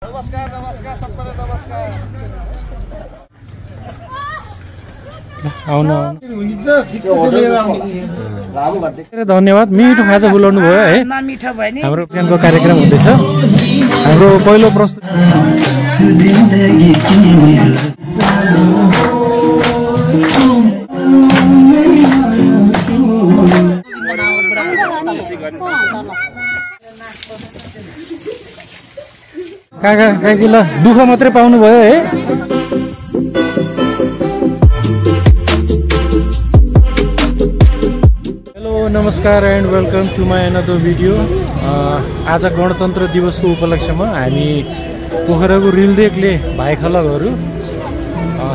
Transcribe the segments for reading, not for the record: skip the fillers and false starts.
नमस्कार नमस्कार सबैलाई नमस्कार। आउनु धन्यवाद। मिठो खाजा बोलाउनु भयो है। हाम्रो बिहानको कार्यक्रम हुँदैछ। हाम्रो पहिलो प्रस्तुत काका काकी ल दुःख मात्रै पाउनु भयो है। हेलो नमस्कार and welcome to my another video. आज गणतन्त्र दिवसको उपलक्ष्यमा हामी पोखराको रिलदेकले भाइखलगहरू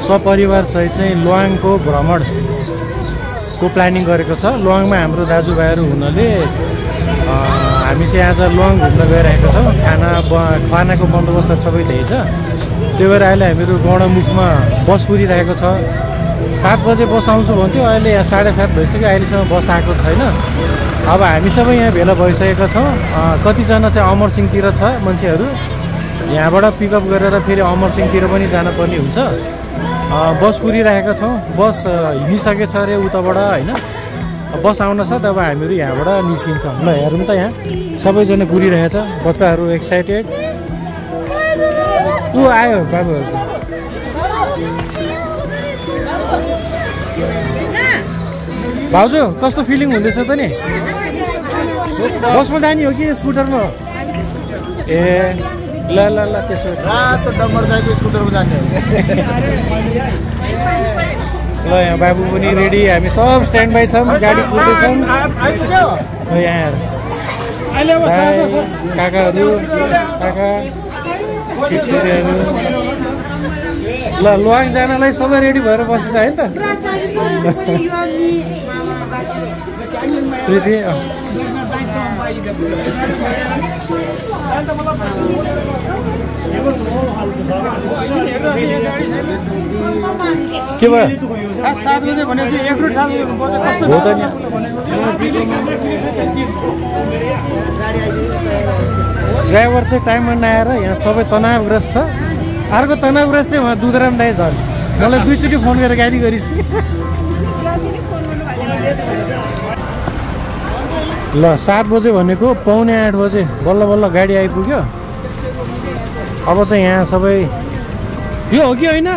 सपरिवार सहित चाहिँ लोवाङको भ्रमणको प्लानिङ गरेको छ। लोवाङमा हाम्रो दाजुभाइहरू हुनाले हामी चाहिँ आज लोवाङ घुम्न गइरहेको छौँ। खानाको बन्दोबस्त सबै ल्याइछ। त्यही भएर अहिले हामीहरू गणमुखमा बस कुदिरहेको छ। 7 बजे बस आउँछु भन्थ्यो, अहिले यहाँ 7:30 भइसक्यो, अहिलेसम्म बस आएको छैन। अब हामी सबै यहाँ भेला भइसकेका छौँ। कतिजना चाहिँ अमरसिंहतिर छ मान्छेहरू, यहाँबाट पिकअप गरेर फेरि अमरसिंहतिर पनि जानुपर्ने हुन्छ। बस कुदिरहेका छौँ। बस हिँडिसकेको छ अरे उताबाट होइन, बस आउन साथ अब हामीहरू यहाँबाट निस्किन्छौँ। ल हेरौँ त यहाँ सबैजना कुदिरहेछ, बच्चाहरू एक्साइटेड। ऊ आयो बाबुहरू। भाउजू कस्तो फिलिङ हुँदैछ त नि? बसमा जाने हो कि स्कुटरमा? ए ल ल ल त्यसो डम्बर दाइको स्कुटरमा जाने हो। ल यहाँ बाबु पनि रेडी, हामी सब स्ट्यान्ड बाई छौँ, गाडी कुद्दैछौँ। यहाँ काकाहरू काका केटीहरू ल लोवाङ जानलाई सबै रेडी भएर बसेछ है त। के भयो? 7 बजे भनेपछि 1 रुट 7 बजे हो त नि। ड्राइभर चाहिँ टाइममा नआएर यहाँ सबै तनावग्रस्त छ। अर्को तनावग्रस्त चाहिँ उहाँ दुधराम दाइ झन्, मलाई 2 चोटि फोन गरेर गाली गरिस्। ल 7 बजे भनेको 7:45 बजे बल्ल बल्ल गाडी आइपुग्यो। अब चाहिँ यहाँ सबै यो हो कि होइन?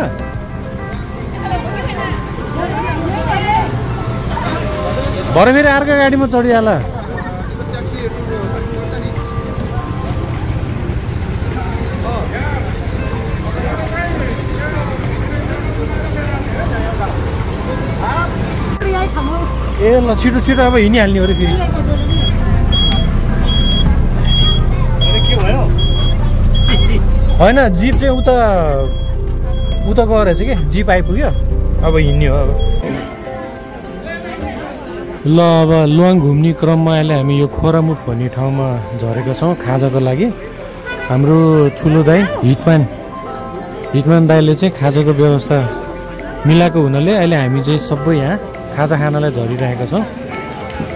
भरे फेरि अर्को गाडीमा चढिहाल। ए ल छिटो छिटो अब हिँडिहाल्ने हो अरे फेरि। होइन जिप चाहिँ उता गएर रहेछ कि जिप आइपुग्यो, अब हिँड्ने हो। अब ल अब लोवाङ घुम्ने क्रममा अहिले हामी यो खोरामुख भन्ने ठाउँमा झरेका छौँ खाजाको लागि। हाम्रो ठुलो दाइ हिटमान दाइले चाहिँ खाजाको व्यवस्था मिलाएको हुनाले अहिले हामी चाहिँ सबै यहाँ खाजा खानालाई झरिरहेका छौँ।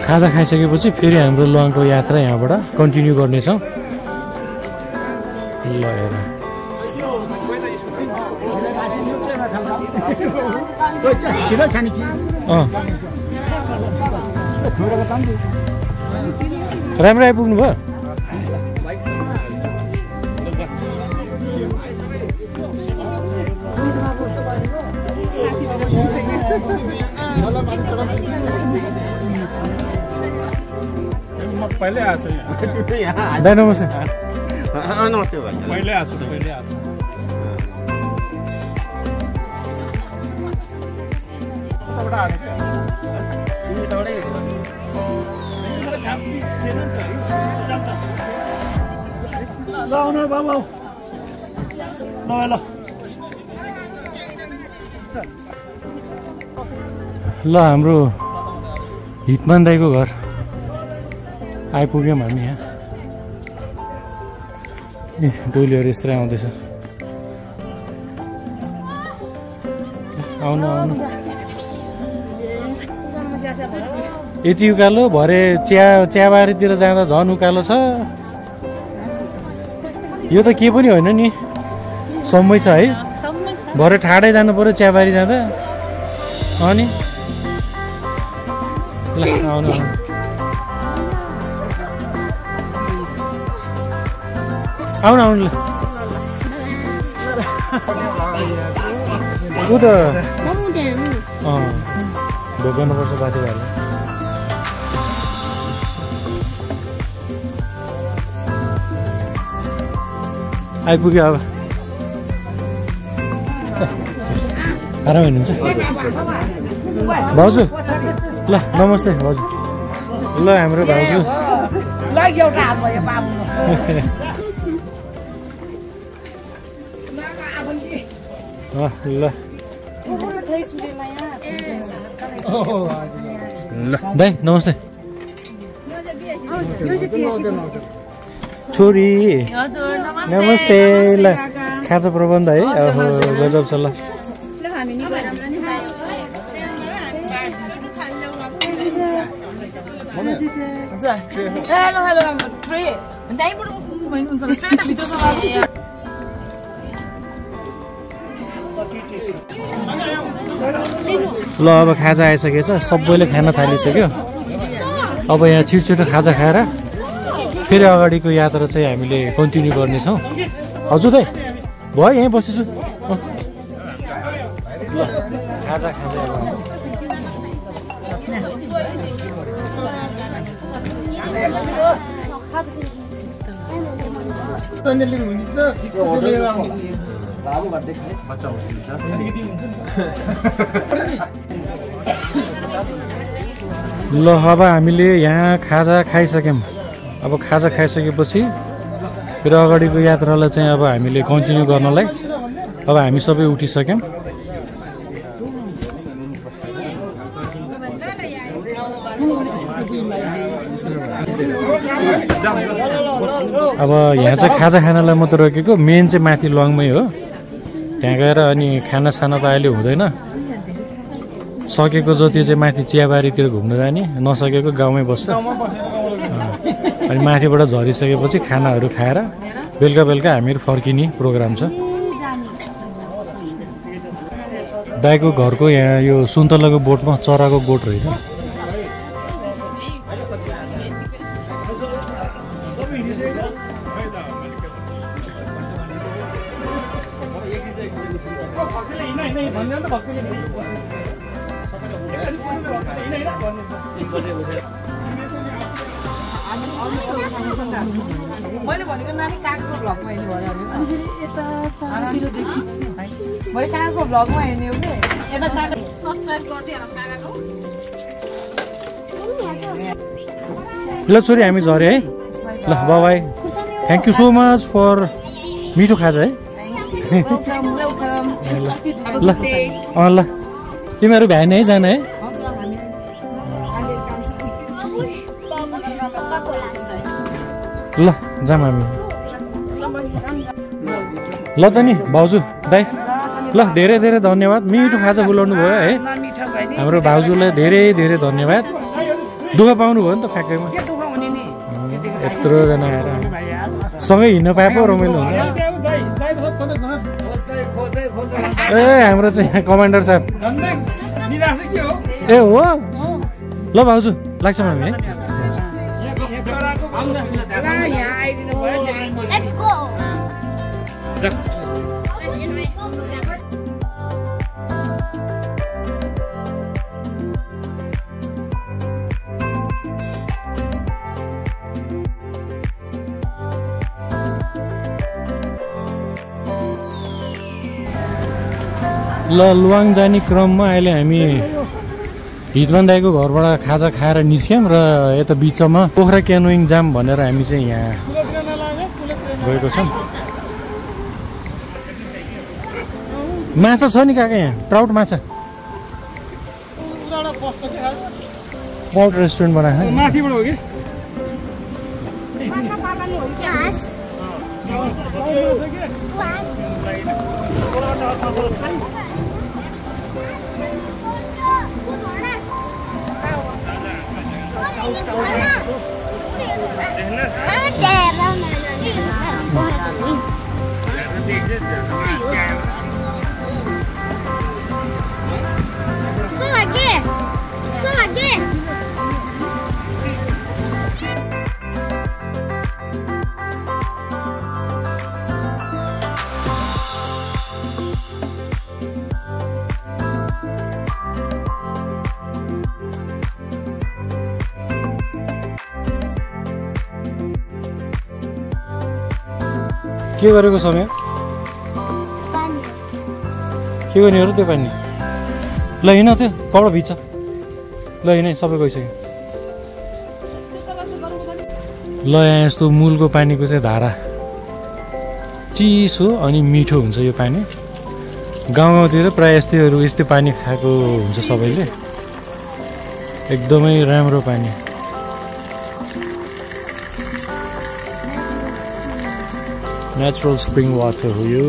खाजा खाइसकेपछि फेरि हाम्रो लोवाङको यात्रा यहाँबाट कन्टिन्यू गर्नेछौँ। ल हेर राम्रो आइपुग्नु भयो। पहिले आएको छु दाइ नमस्ते। नमस्ते भाइ। पहिले आएको छु ल हाम्रो हिटमान दाइको घर आइपुग्यौँ हामी यहाँ। ए डोलीहरू यस्तै आउँदैछ। आउनु आउनु यति उकालो, भरे चियाबारीतिर जाँदा झन् उकालो छ। यो त के पनि होइन नि, समय छ है। भरे ठाडै जानु पर्यो चियाबारी जाँदा। अनि ल आउनु आउनु आउनु ल। ऊ त भोग गर्नुपर्छ साथीभाइलाई। आइपुग्यो अब। आराम हुनुहुन्छ भाउजू? ल नमस्ते भाउजू। ल हाम्रो भाउजू ल दाइ नमस्ते। छोरी नमस्ते। ल खाजा प्रबन्ध है, अब गजब छ। ल ल अब खाजा आइसकेछ, सबैले खान थालिसक्यो। अब यहाँ छिटो खाजा खाएर फेरि अगाडिको यात्रा चाहिँ हामीले कन्टिन्यू गर्नेछौँ। हजुर दाइ भयो, यहीँ बसेछु। खाजा खाजा ल अब हामीले यहाँ खाजा खाइसक्यौँ। अब खाजा खाइसकेपछि फेरि अगाडिको यात्रालाई चाहिँ अब हामीले कन्टिन्यू गर्नलाई अब हामी सबै उठिसक्यौँ। अब यहाँ चाहिँ खाजा खानालाई मात्र रोकेको, मेन चाहिँ माथि लङमै हो। त्यहाँ गएर अनि खानासाना त अहिले हुँदैन। सकेको जति चाहिँ माथि चियाबारीतिर घुम्न जाने, नसकेको गाउँमै बस्छ। अनि माथिबाट झरिसकेपछि खानाहरू खाएर बेलुका बेलुका हामीहरू फर्किने प्रोग्राम छ। दाइको घरको यहाँ यो सुन्तलाको बोटमा चराको गोठ रहेछ। मैले भनेको नानी कागको भ्लगमा हेर्नु भयो मैले कागको भ्लगमा हेर्ने हो कि यता काग सब्स्क्राइब गर्दै होला कागको। ल छोरी हामी झरे है। ल बाबाई, thank you so much for मिठो खाजा है। ल ल तिमीहरू भ्यान है जाने है। ल जाम हामी। ल त नि भाउजू दाइ, ल धेरै धेरै धन्यवाद। मिठो खाजा खुलाउनु भयो है हाम्रो भाउजूलाई, धेरै धेरै धन्यवाद। दुःख पाउनु भयो नि त फ्याक्ट्रीमा, यत्रोजना आएर सँगै हिँड्न पाए पो रमाइलो हुन्छ। ए हाम्रो चाहिँ कमान्डर साहब ए हो। ल भाउजू लाग्छ हामी है। ल लुवाङ जाने क्रममा अहिले हामी हितमान दाइको घरबाट खाजा खाएर निस्क्यौँ र यता बिचमा पोखरा क्यानोइङ जाम भनेर हामी चाहिँ यहाँ गएको छौँ। माछा छ नि काका यहाँ, ट्राउट माछा। ट्राउट रेस्टुरेन्ट बनाएको माथिबाट हो कि के गरेको समय के गर्ने हो र त्यो पानी ल हिँड त्यो कपडा भिज्छ ल हिँड सबै गइसक्यो ल यहाँ यस्तो मूलको पानीको चाहिँ धारा चिसो अनि मिठो हुन्छ यो पानी गाउँ गाउँतिर प्रायः यस्तै पानी खाएको हुन्छ सबैले एकदमै राम्रो पानी नेचुरल स्प्रिङ वाटर हो यो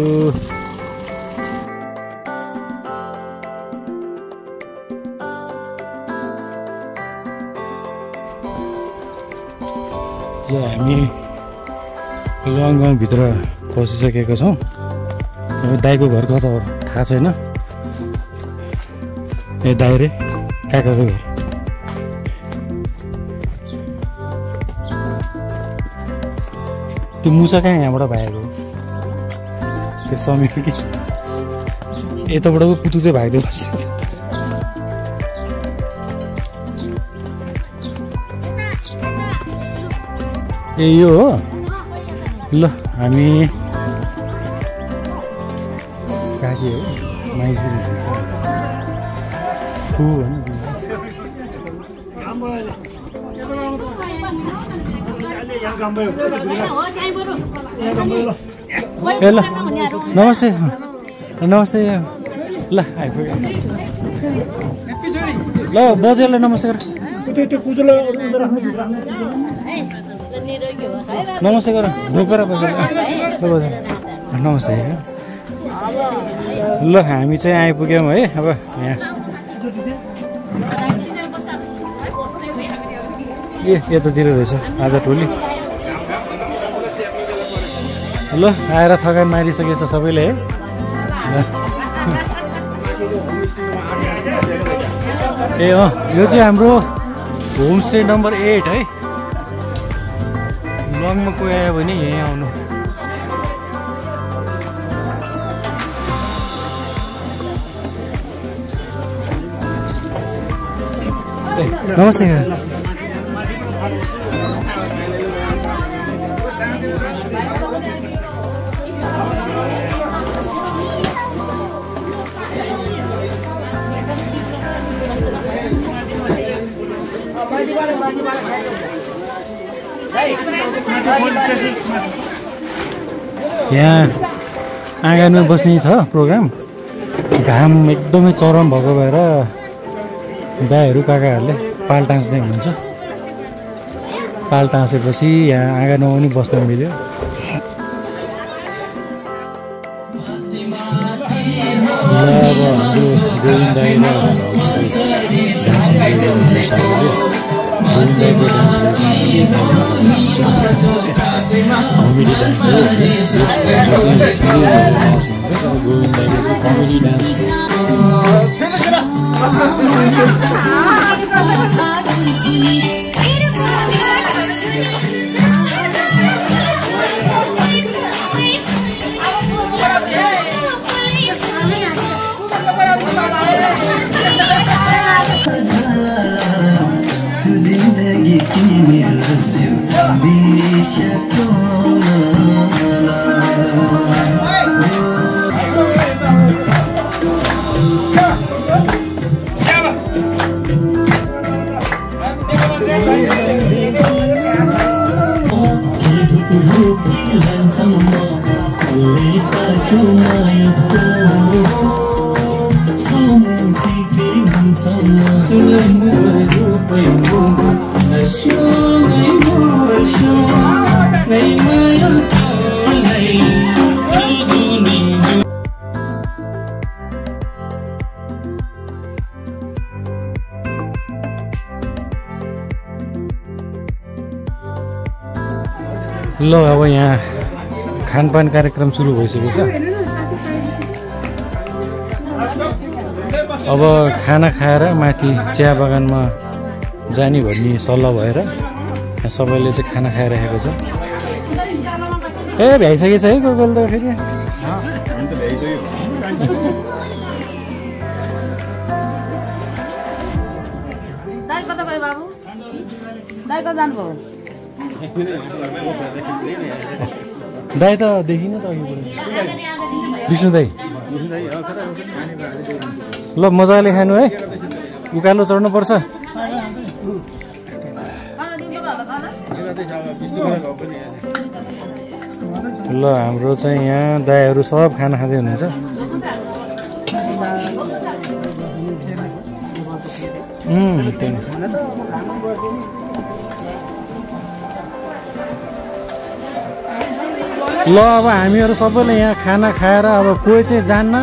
हामी लङ गाउँभित्र पसिसकेका छौँ दाइको घर कता हो थाहा छैन ए दाइ रे काकाको घर त्यो मुसा कहाँ यहाँबाट भागेको त्यो समेट कि यताबाट पो पुतु चाहिँ भाग्दै बस्छ ए यो हो ल हामी काकी हो माइजू ए ल नमस्ते नमस्ते ल आइपुग्यो ल बजेलाई नमस्ते गर नमस्ते गर ढोकेर नमस्ते ल हामी चाहिँ आइपुग्यौँ है अब यहाँ ए यतातिर रहेछ आज टोली ल आएर थकान मारिसकेछ सबैले है ए यो चाहिँ हाम्रो होमस्टे नम्बर 8 है लङमा कोही आयो भने यहीँ आउनु नमस्ते यहाँ आँगनमा बस्ने छ प्रोग्राम घाम एकदमै चरम भएको भएर दाइहरू काकाहरूले पाल टाँच्दै हुनुहुन्छ पाल टाँसेपछि यहाँ आँगनमा पनि बस्न मिल्यो अब हाम्रो गोविन्द दाइ र कमेडी डान्स गोविन्द दाइले चाहिँ कमेडी डान्स ल अब यहाँ खानपान कार्यक्रम सुरु भइसकेको छ। अब खाना खाएर माथि चिया बगानमा जाने भन्ने सल्लाह भएर यहाँ सबैले चाहिँ खाना खाइरहेको छ। ए भ्याइसकेको छ है गोगोल त फेरि। दाइ त देखिन त अघि विष्णु दाइ। ल मजाले खानु है, उकालो चढ्नुपर्छ। ल हाम्रो चाहिँ यहाँ दाइहरू सब खाना खाँदै हुनुहुन्छ। ल अब हामीहरू सबैले यहाँ खाना खाएर अब कोही चाहिँ जान्न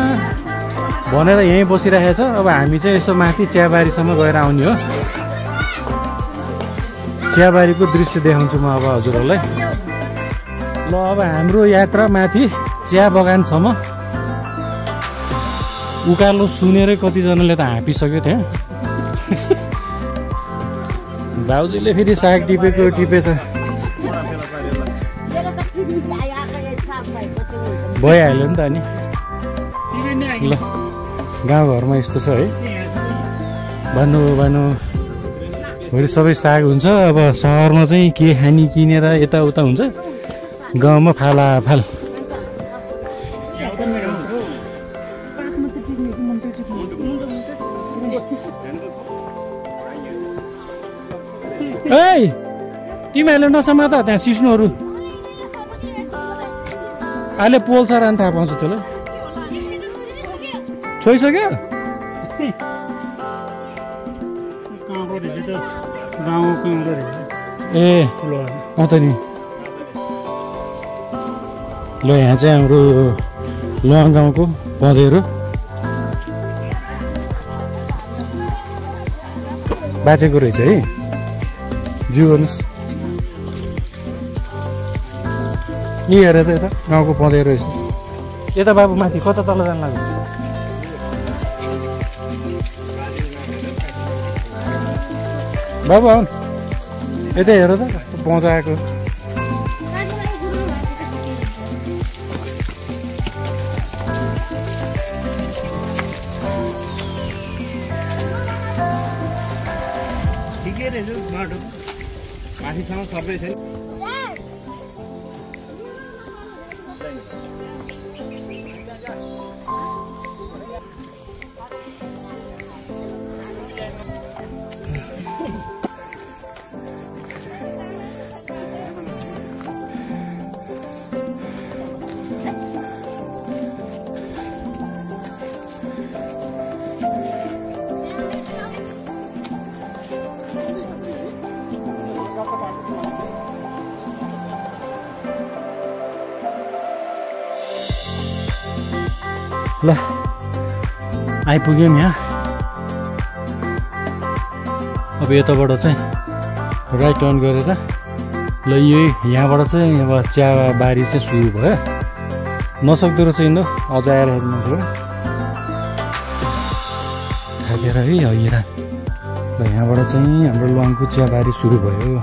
भनेर यहीँ बसिरहेको छ। अब हामी चाहिँ यसो माथि चियाबारीसम्म गएर आउने हो। चियाबारीको दृश्य देखाउँछु म अब हजुरहरूलाई। ल अब हाम्रो यात्रा माथि चिया बगानसम्म। उकालो सुनेरै कतिजनाले त हाँपिसक्यो त्यहाँ। भाउजूले फेरि साग टिपेको टिपेछ। भइहाल्यो नि त अनि। ल गाउँघरमा यस्तो छ है, भन्नु भोलि सबै साग हुन्छ। अब सहरमा चाहिँ के खानी किनेर यताउता हुन्छ, गाउँमा फालाफाल। ए तिमीहरूले नसमा त त्यहाँ सिस्नुहरू अहिले पोल्छ र थाहा पाउँछ त्यसलाई। छोइसक्यो ए त नि। ल यहाँ चाहिँ हाम्रो लोहाङ गाउँको पँधेरो बाँचेको रहेछ है। जिउ गर्नुहोस् यी हेरेर त यता गाउँको पँधेरो रहेछ। यता बाबु माथि कता तल जानु लाग्यो? बाबु आउनु यतै हेर त कस्तो पहुँच आएको। ठिकै रहेछ बाटो, माथिसम्म सबै छ। ल आइपुग्यौँ यहाँ। अब यताबाट चाहिँ राइट टर्न गरेर ल यही यहाँबाट चाहिँ अब चियाबारी चाहिँ सुरु भयो। नसक्दो रहेछ हिँड्नु, अझ आएर हेर्नु थाकेर है हैरान। ल यहाँबाट चाहिँ हाम्रो लोहाङको चियाबारी सुरु भयो।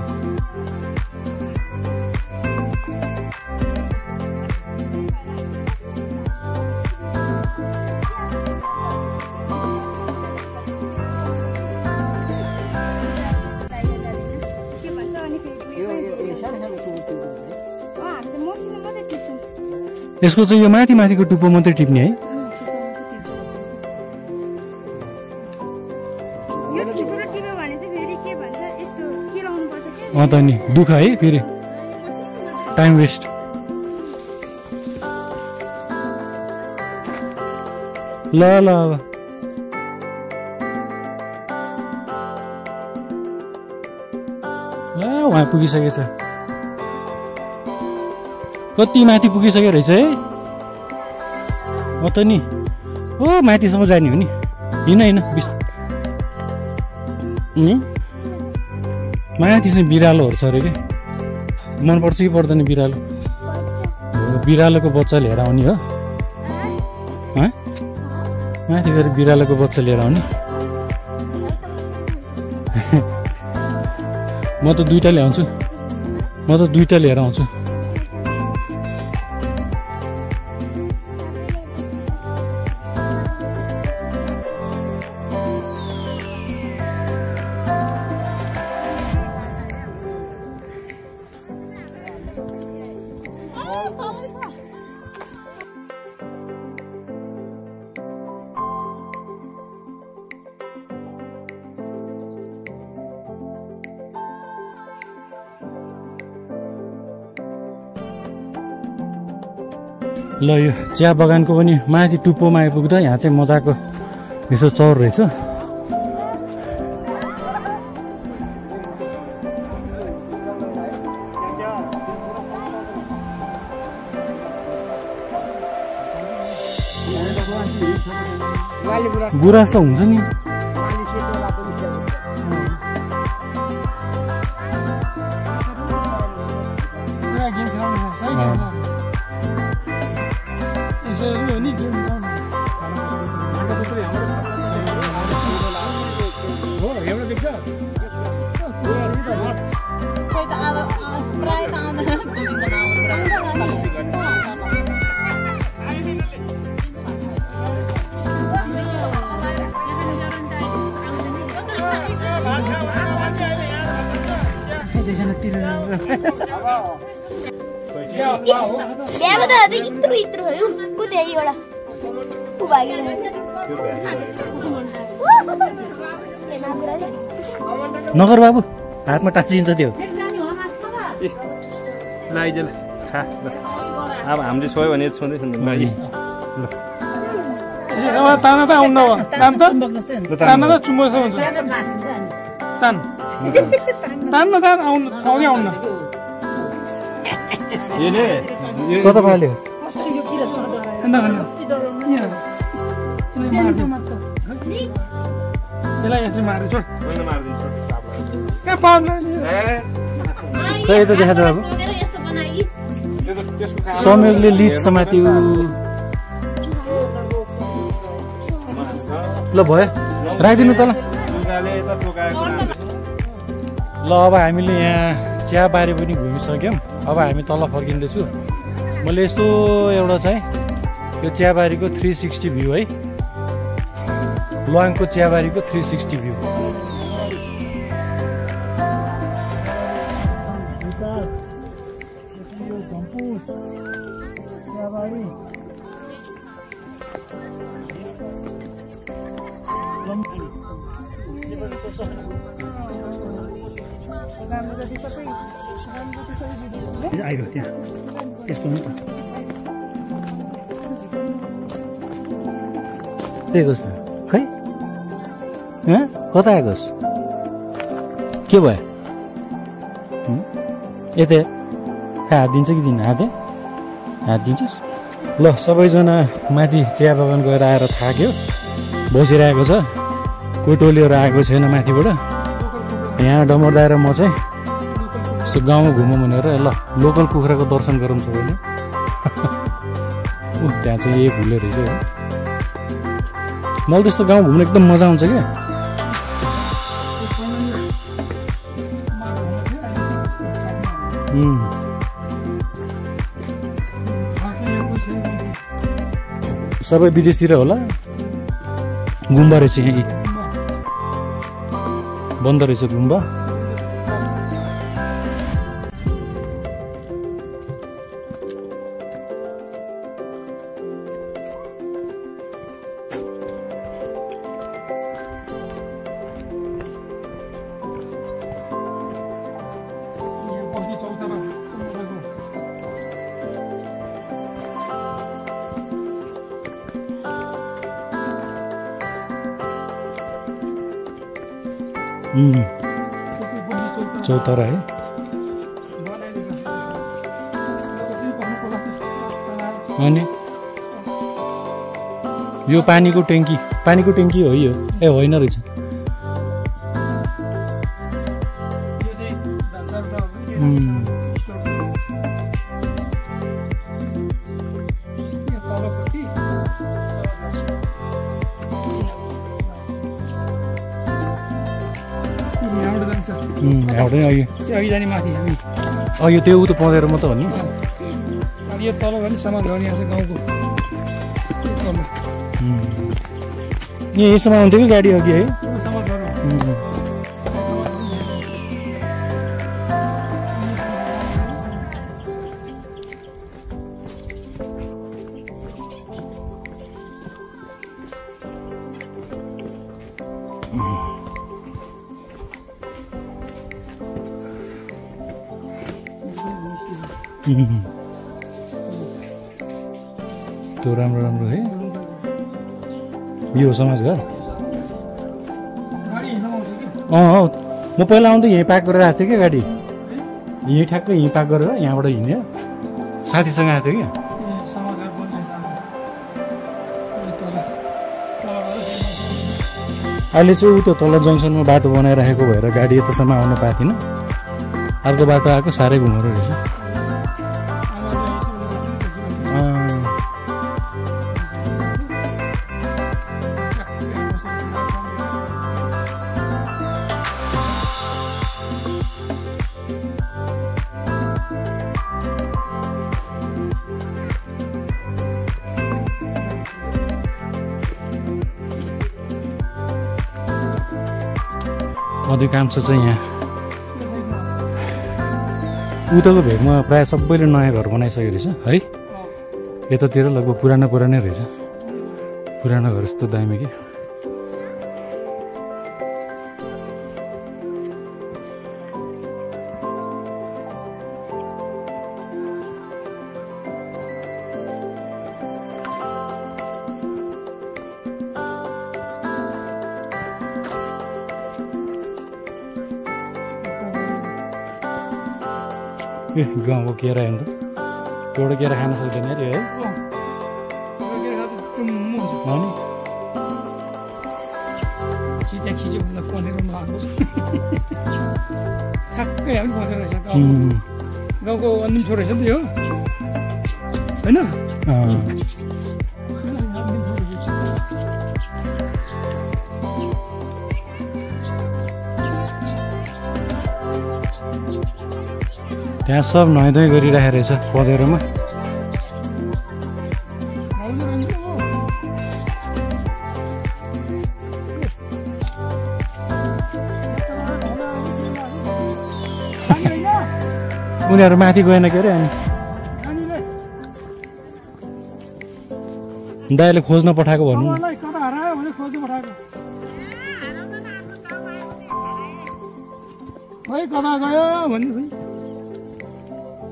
यसको चाहिँ यो माथि माथिको टुप्पो मात्रै टिप्ने है। त नि दुःख है, फेरि टाइम वेस्ट। ल ल अब ल उहाँ पुगिसकेछ। कति माथि पुगिसक्यो रहेछ है। त नि ओ माथिसम्म जाने हो नि। हिँड माथि चाहिँ बिरालोहरू छ अरे कि। मनपर्छ कि पर्दैन बिरालो? बिरालोको बच्चा लिएर आउने हो माथि गएर बिरालोको बच्चा लिएर आउने म त दुईटा ल्याउँछु लिएर आउँछु ल यो चिया बगानको पनि माथि टुप्पोमा आइपुग्दा यहाँ चाहिँ मजाको यसो चौर रहेछ गुराँस त हुन्छ नि नगर बाबु हातमा टाँसिन्छ त्यो अब हामीले सोयो भने सुन्दै सुन्दैन ताना त आउन्न हो ताना त चुम्बो हुन्छ तान तान आउन्न कता पाल्यो यसलाई यसरी मारेछ खै त देखा त बाबु संयोगले लिड समात्यो ल भयो राखिदिनु त ल अब हामीले यहाँ चियाबारी पनि घुमिसक्यौँ अब हामी तल फर्किँदैछु मैले यस्तो एउटा चाहिँ यो चियाबारीको 360 भ्यू है लुवाङको चियाबारीको 360 भ्यू आइयो त्यहाँ यस्तो हो नि त त्यही कस्तो खै कता आएकोस् के भयो यतै हात दिन्छ कि दिन हात दिन्छस् ल सबैजना माथि चिया बगान गएर आएर थाक्यो बसिरहेको छ कोही टोलीहरू आएको छैन माथिबाट यहाँ डमर्दाएर म चाहिँ यसो गाउँमा घुमौँ भनेर ल लोकल कुखुराको दर्शन गरौँ सबैले त्यहाँ चाहिँ यही भुले रहेछ हो मलाई त्यस्तो गाउँ घुम्न एकदम मजा आउँछ क्या सबै विदेशतिर होला गुम्बा रहेछ यहीँ बन्द रहेछ गुम्बा चौतारा है अनि यो पानीको ट्याङ्की हो यो ए होइन रहेछ एउटै अघि त्यो अघि जाने माथि हामी अघि त्यो उतो पँधेर मात्रै हो नि अब यो तल भने समाज गर्ने यहाँ चाहिँ गाउँको तल यहाँ यसमा आउँथ्यो कि गाडी अघि है समाज घर त्यो राम्रो राम्रो है यो समाज घर गाडी हिँड्न आउँछ कि म पहिला आउँदा यहीँ पार्क गरेर आएको थिएँ क्या गाडी यहीँ ठ्याक्कै यहीँ पार्क गरेर यहाँबाट हिँड्यो साथीसँग आएको थियो कि समाज घर अहिले चाहिँ उतो तल जङ्सनमा बाटो बनाइराखेको भएर गाडी यतासम्म आउन पाएको थिएन अर्को बाटो आएको साह्रै घुमेर रहेछ अधिकांश चाहिँ यहाँ उताको भेगमा प्रायः सबैले नयाँ घर बनाइसकेको रहेछ है यतातिर लगभग पुरानै रहेछ पुरानो घर यस्तो दामी कि गाउँको केरा हेर्नु एउटा केरा खान सक्दैन अरे है अनि खिच्यो भन्दा पनेर नआएको ठ्याक्कै हामी बसेर रहेछ गाउँको अन्तिम छोरो रहेछ नि त यो होइन त्यहाँ सब नुहाइधुवाइ गरिरहेको रहेछ पँधेरोमा उनीहरू माथि गएन के अरे अनि दाइले खोज्न पठाएको भन्नु कता हरायो भने खोज्नु पठाएको खै कता गयो भन्नु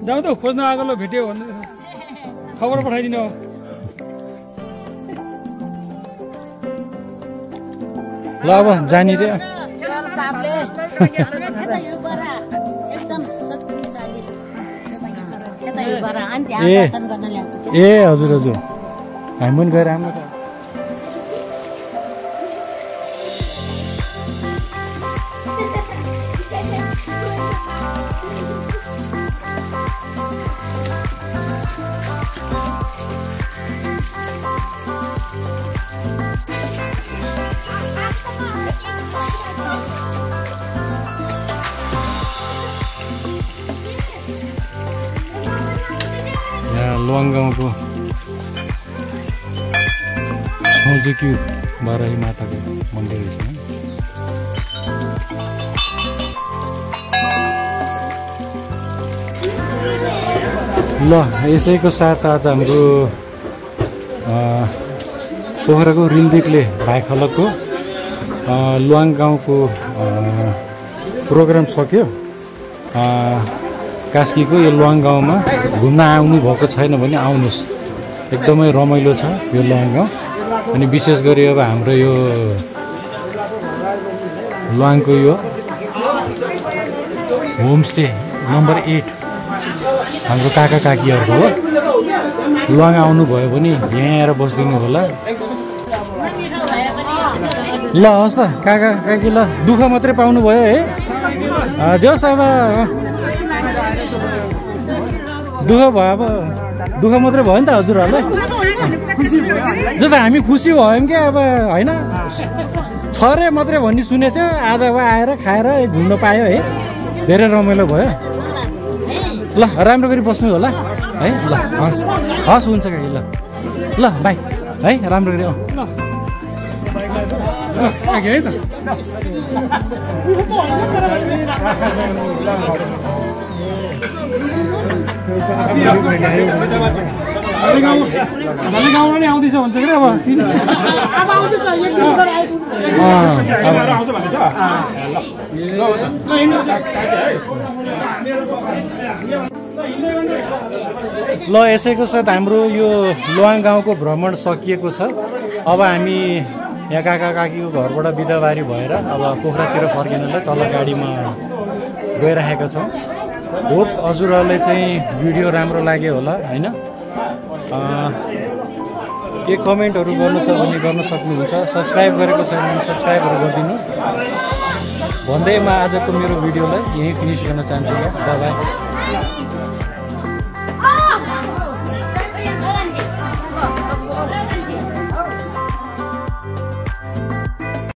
जाउँ त खोज्न आएको ल भेट्यो भन्नु खबर पठाइदिनु ल अब जाने रे ए हजुर हजुर हामी पनि गएर राम्रो लुवाङ गाउँको छौजुकी बाराही माताको मन्दिर रहेछ ल यसैको साथ आज हाम्रो पोखराको रिलदेखले भाइ खलकको लुवाङ गाउँको प्रोग्राम सक्यो कास्कीको यो लुवाङ गाउँमा घुम्न आउनु भएको छैन भने आउनुहोस् एकदमै रमाइलो छ यो लुवाङ गाउँ अनि विशेष गरी अब हाम्रो यो लुवाङको यो होमस्टे नम्बर 8 हाम्रो काका काकीहरूको हो लुवाङ आउनुभयो भने यहाँ आएर बसिदिनु होला ल हस् त काका काकी ल दुःख मात्रै पाउनु भयो है जस अब दुःख भयो अब दुःख मात्रै भयो नि त हजुरहरूलाई जस्तो हामी खुसी भयौँ क्या अब होइन छ रे मात्रै भन्ने सुनेको थियो आज अब आएर खाएर घुम्न पायो है धेरै रमाइलो भयो ल राम्रो गरी बस्नु होला है ल हस् हस् हुन्छ काकी ल ल बाई है राम्रो गरी है त गाउँमा नै आउँदैछ भन्छ कि अब ल यसैको साथ हाम्रो यो लोहाङ गाउँको भ्रमण सकिएको छ अब हामी यहाँ काका काकीको घरबाट बिदाबारी भएर अब पोखरातिर फर्किनलाई तल गाडीमा गइरहेका छौँ होप हजुरहरूले चाहिँ भिडियो राम्रो लाग्यो होला होइन के कमेन्टहरू गर्नु छ भने गर्न सक्नुहुन्छ सब्सक्राइब गरेको छैन भने सब्सक्राइबहरू गरिदिनु भन्दै म आजको मेरो भिडियोलाई यहीँ फिनिस गर्न चाहन्छु बाई बाई